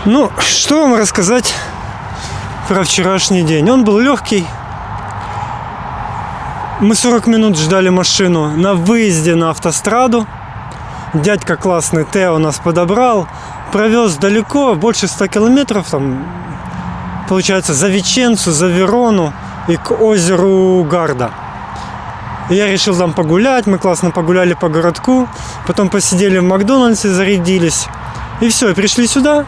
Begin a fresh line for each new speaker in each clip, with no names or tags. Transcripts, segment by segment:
Ну, что вам рассказать про вчерашний день? Он был легкий. Мы 40 минут ждали машину на выезде на автостраду. Дядька классный Тео нас подобрал, провез далеко, больше 100 километров, там, получается, за Веченцу, за Верону и к озеру Гарда. И я решил там погулять, мы классно погуляли по городку, потом посидели в Макдональдсе, зарядились, и все, и пришли сюда.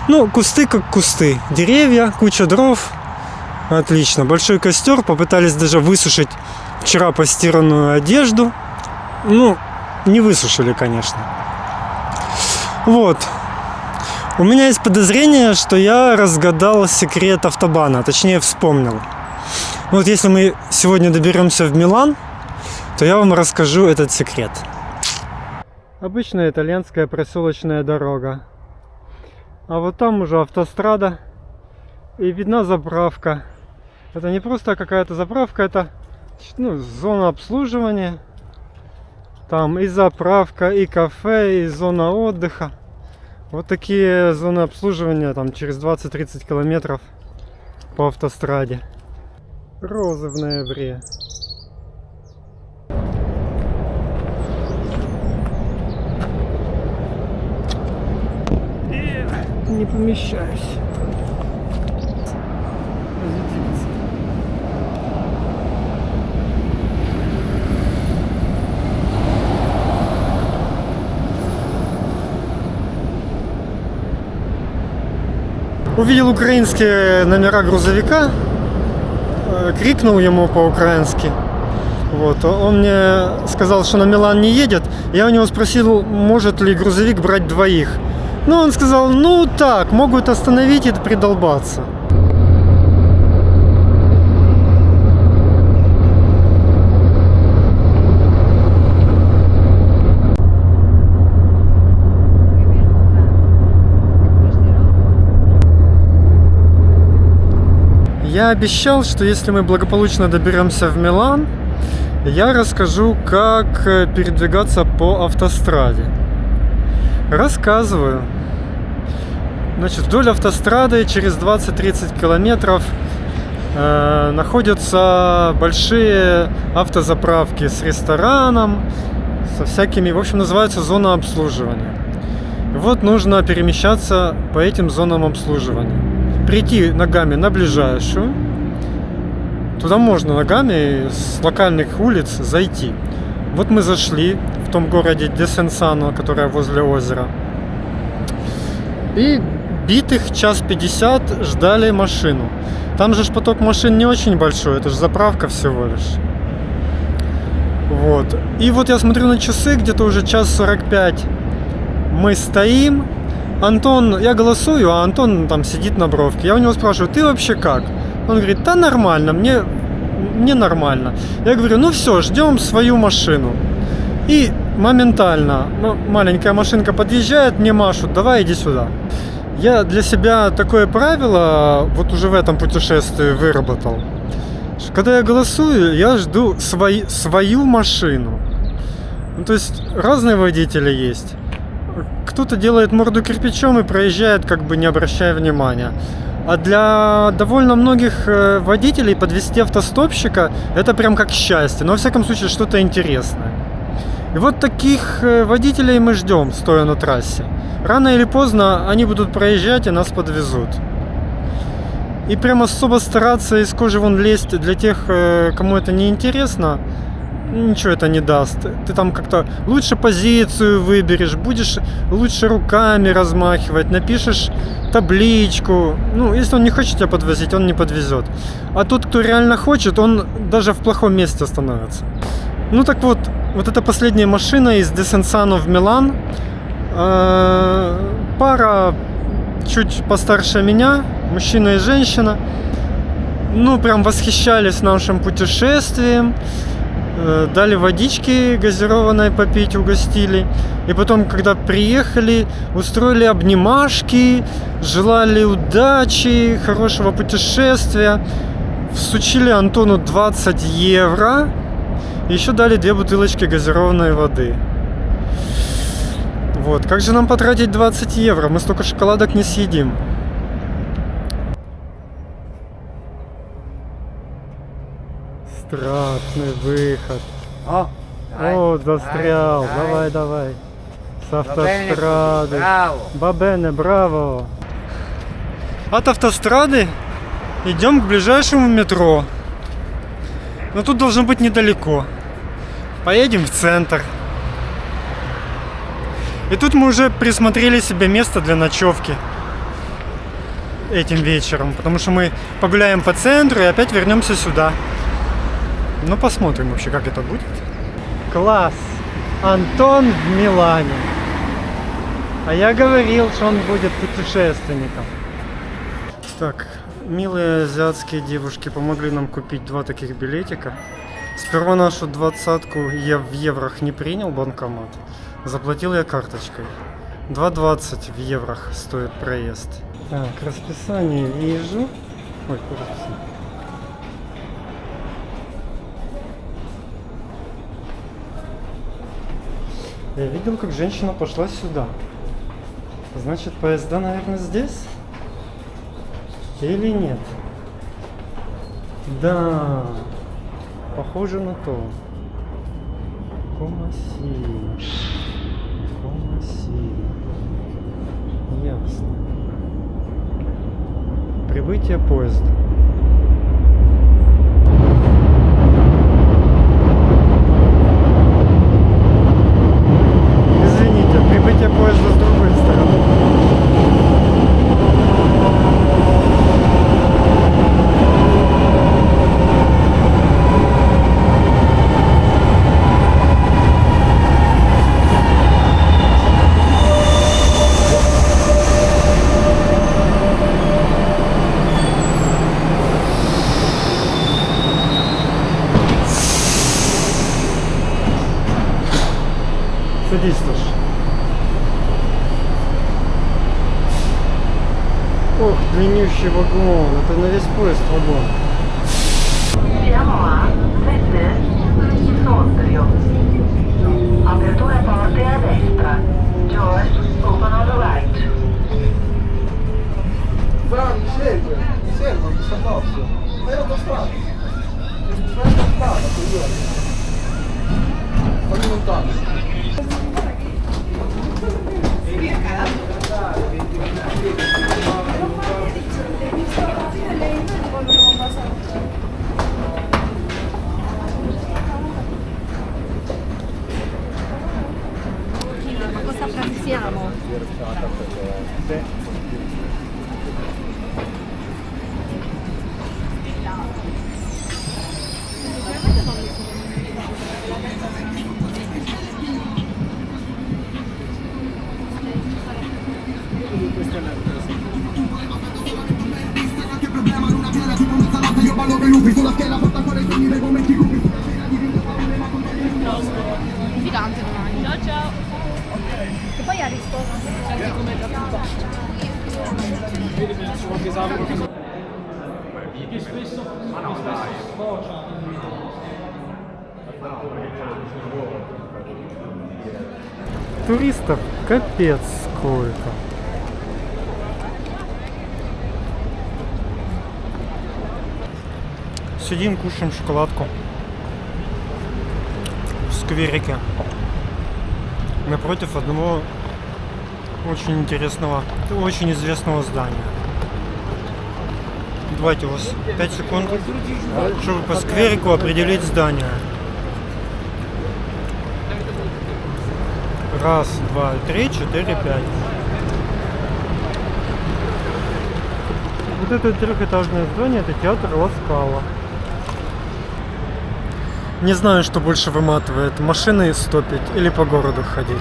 Ну, кусты как кусты, деревья, куча дров, отлично, большой костер, попытались даже высушить вчера постиранную одежду, ну, не высушили, конечно. Вот. У меня есть подозрение, что я разгадал секрет автобана, точнее вспомнил. Вот если мы сегодня доберемся в Милан, то я вам расскажу этот секрет. Обычная итальянская проселочная дорога. А вот там уже автострада и видна заправка. Это не просто какая-то заправка, это зона обслуживания. Там и заправка, и кафе, и зона отдыха. Вот такие зоны обслуживания там через 20-30 километров по автостраде. Розы в ноябре. Не помещаюсь. Увидел украинские номера грузовика, крикнул ему по-украински. Вот. Он мне сказал, что на Милан не едет. Я у него спросил, может ли грузовик брать двоих. Ну, он сказал, ну так, могут остановить и придолбаться. Я обещал, что если мы благополучно доберемся в Милан, я расскажу, как передвигаться по автостраде. Рассказываю. Значит, вдоль автострады через 20-30 километров находятся большие автозаправки с рестораном, со всякими, в общем, называется зона обслуживания. И вот нужно перемещаться по этим зонам обслуживания. Прийти ногами на ближайшую. Туда можно ногами с локальных улиц зайти. Вот мы зашли в том городе Десенсано, которое возле озера. И битых 1:50 ждали машину. Там же поток машин не очень большой, это же заправка всего лишь. Вот. И вот я смотрю на часы, где-то уже 1:45. Мы стоим. Антон, я голосую, а Антон там сидит на бровке. Я у него спрашиваю, ты вообще как? Он говорит, да нормально, мне нормально. Я говорю, ну все, ждем свою машину. И моментально маленькая машинка подъезжает, мне машут, давай иди сюда. Я для себя такое правило вот уже в этом путешествии выработал. Что когда я голосую, я жду свою машину. Ну, то есть разные водители есть. Кто-то делает морду кирпичом и проезжает, как бы не обращая внимания. А для довольно многих водителей подвести автостопщика это прям как счастье. Но во всяком случае что-то интересное. И вот таких водителей мы ждем, стоя на трассе. Рано или поздно они будут проезжать и нас подвезут. И прям особо стараться из кожи вон лезть для тех, кому это не интересно, ничего это не даст. Ты там как-то лучше позицию выберешь, будешь лучше руками размахивать, напишешь табличку. Ну, если он не хочет тебя подвозить, он не подвезет. А тот, кто реально хочет, он даже в плохом месте остановится. Ну так вот, вот эта последняя машина из Десенсано в Милан. Пара чуть постарше меня, мужчина и женщина. Ну, прям восхищались нашим путешествием. Дали водички газированной попить, угостили. И потом, когда приехали, устроили обнимашки, желали удачи, хорошего путешествия. Всучили Антону 20 евро. И еще дали 2 бутылочки газированной воды. Вот, как же нам потратить 20 евро? Мы столько шоколадок не съедим. Страшный выход. О, застрял. Давай, давай. С автострады.
Браво!
Бабене, браво. От автострады идем к ближайшему метро. Но тут должно быть недалеко. Поедем в центр. И тут мы уже присмотрели себе место для ночевки этим вечером, потому что мы погуляем по центру и опять вернемся сюда. Ну, посмотрим вообще, как это будет. Класс! Антон в Милане. А я говорил, что он будет путешественником. Так, милые азиатские девушки помогли нам купить 2 таких билетика. Сперва нашу 20-ку я в еврох не принял банкомат. Заплатил я карточкой. 2,20 в еврох стоит проезд. Так, расписание вижу. Ой, расписание. Я видел, как женщина пошла сюда. Значит, поезда, наверное, здесь? Или нет? Да, похоже на то. Комаси. Ясно. Прибытие поезда. Извините, прибытие поезда с другой стороны. Садись, Тош. Ох, длиннющий вагон. Это на весь поезд вагон.
Siamo a 7 Sondrio. Apertura porte a destra. Doors open on the right.
Guarda, mi serve, mi sta addosso. Fai l'autostrada. Fai l'autostrada, coglione. Fammi lontano.
Ma cosa pranziamo? Fidante domani. Ciao ciao. E poi ha risposto. Senti come da
Туристов капец сколько. Сидим, кушаем шоколадку в скверике напротив одного очень интересного, очень известного здания. Давайте у вас 5 секунд, чтобы по скверику определить здание. 1, 2, 3, 4, 5. Вот это 3-этажное здание, это театр Ла Скала. Не знаю, что больше выматывает, машины стопить или по городу ходить.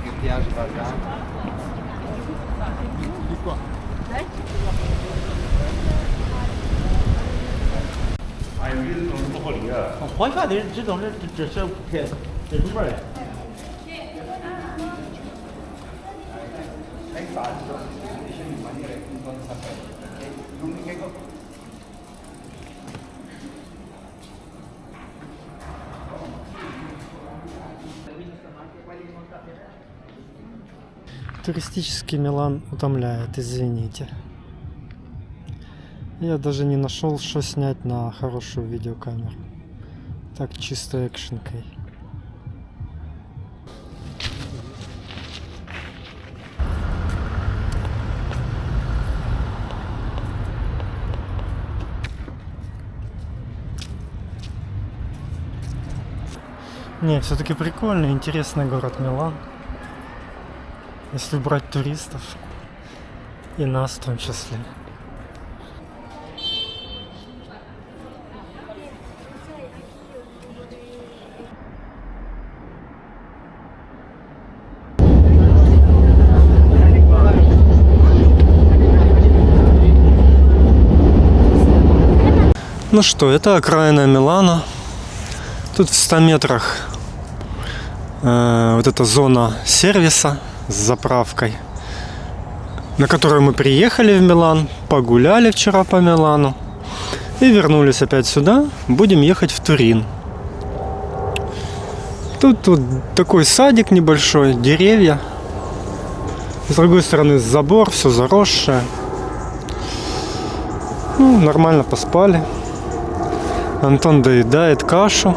Mi piace guardare.
怀发的这种是只是偏这不味儿。
in maniera inconsapevole. L'unica cosa.
Туристический Милан утомляет, извините. Я даже не нашел, что снять на хорошую видеокамеру. Так чисто экшенкой. Не, все-таки прикольный, интересный город Милан. Если брать туристов. И нас в том числе. Ну что, это окраина Милана. Тут в 100 метрах вот эта зона сервиса с заправкой, на которую мы приехали в Милан, погуляли вчера по Милану и вернулись опять сюда. Будем ехать в Турин. Тут такой садик небольшой, деревья. С другой стороны забор, все заросшее. Ну, нормально поспали. Антон доедает кашу.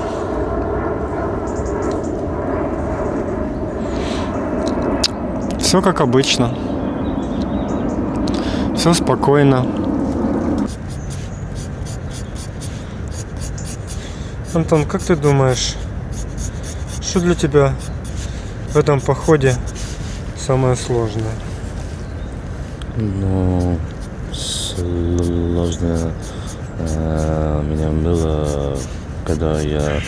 Все как обычно. Все спокойно. Антон, как ты думаешь, что для тебя в этом походе самое сложное?
Ну, сложно меня было, когда я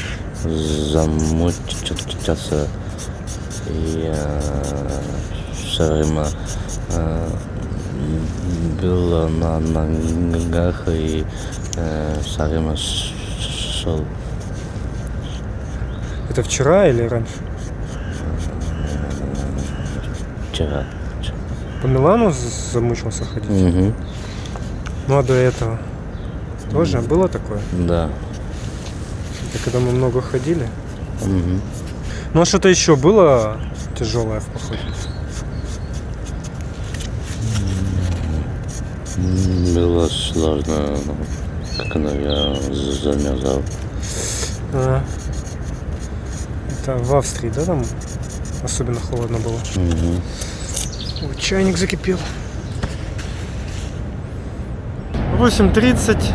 замучился и все время было на ногах и все время шел.
Это вчера или раньше?
Вчера.
По Милану замучился ходить?
Угу.
Ну а до этого тоже было такое?
Да.
Это когда мы много ходили?
Угу.
Ну а что-то еще было тяжелое в походе?
Было сложно, когда я замерзал.
Это в Австрии, да, там особенно холодно было?
Угу.
Ой, чайник закипел. 8:30.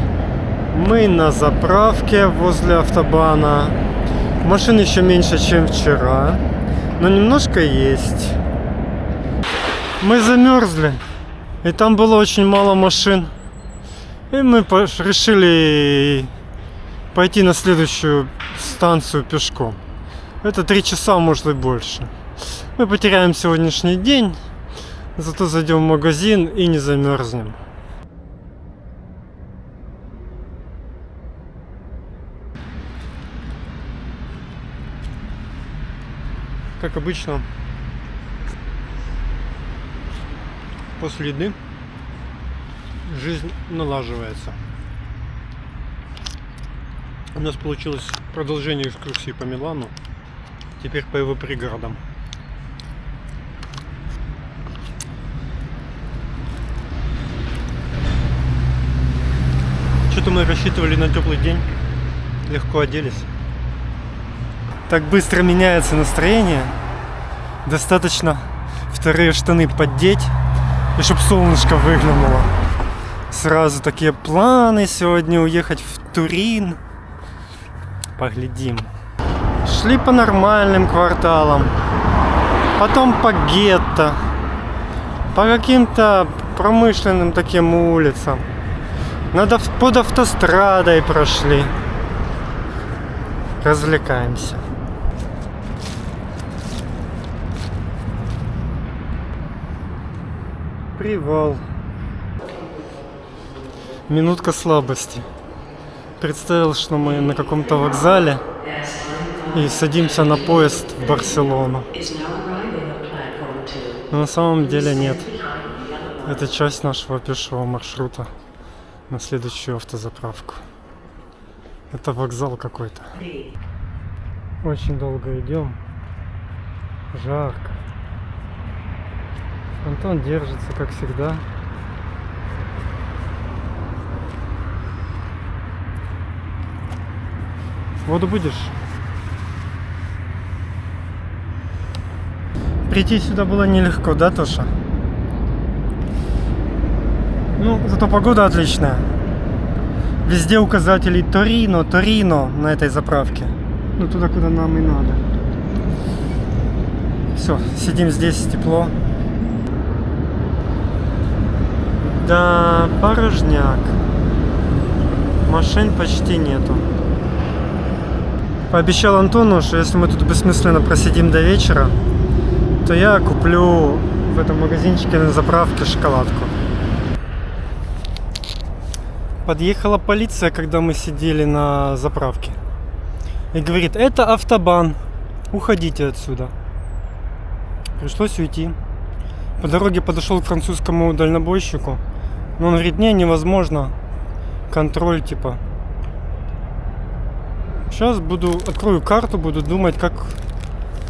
Мы на заправке возле автобана. Машин еще меньше, чем вчера, но немножко есть. Мы замерзли, и там было очень мало машин. И мы решили пойти на следующую станцию пешком. Это 3 часа, может и больше. Мы потеряем сегодняшний день, зато зайдем в магазин и не замерзнем. Как обычно, после еды жизнь налаживается. У нас получилось продолжение экскурсии по Милану, теперь по его пригородам. Что-то мы рассчитывали на теплый день, легко оделись. Так быстро меняется настроение. Достаточно вторые штаны поддеть, и чтоб солнышко выглянуло. Сразу такие планы сегодня уехать в Турин. Поглядим. Шли по нормальным кварталам, потом по гетто, по каким-то промышленным таким улицам. Под автострадой прошли. Развлекаемся. Привал. Минутка слабости. Представил, что мы на каком-то вокзале и садимся на поезд в Барселону. Но на самом деле нет. Это часть нашего пешего маршрута на следующую автозаправку. Это вокзал какой-то. Очень долго идем. Жарко. Антон держится, как всегда. Воду будешь? Прийти сюда было нелегко, да, Тоша? Ну, зато погода отличная. Везде указатели Торино, Торино на этой заправке. Ну, туда, куда нам и надо. Все, сидим здесь, тепло. Да, порожняк. Машин почти нету. Пообещал Антону, что если мы тут бессмысленно просидим до вечера, то я куплю в этом магазинчике на заправке шоколадку. Подъехала полиция, когда мы сидели на заправке. И говорит, это автобан, уходите отсюда. Пришлось уйти. По дороге подошел к французскому дальнобойщику. Но он говорит, не, невозможно. Контроль типа. Сейчас открою карту, буду думать, как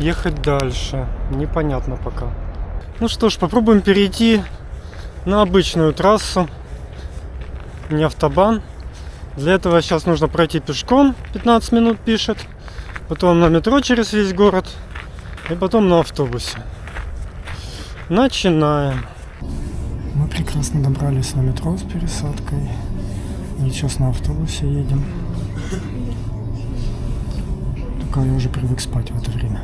ехать дальше. Непонятно пока. Ну что ж, попробуем перейти на обычную трассу. Не автобан. Для этого сейчас нужно пройти пешком. 15 минут пишет. Потом на метро через весь город. И потом на автобусе. Начинаем. Мы прекрасно добрались на метро с пересадкой. И сейчас на автобусе едем. Только я уже привык спать в это время.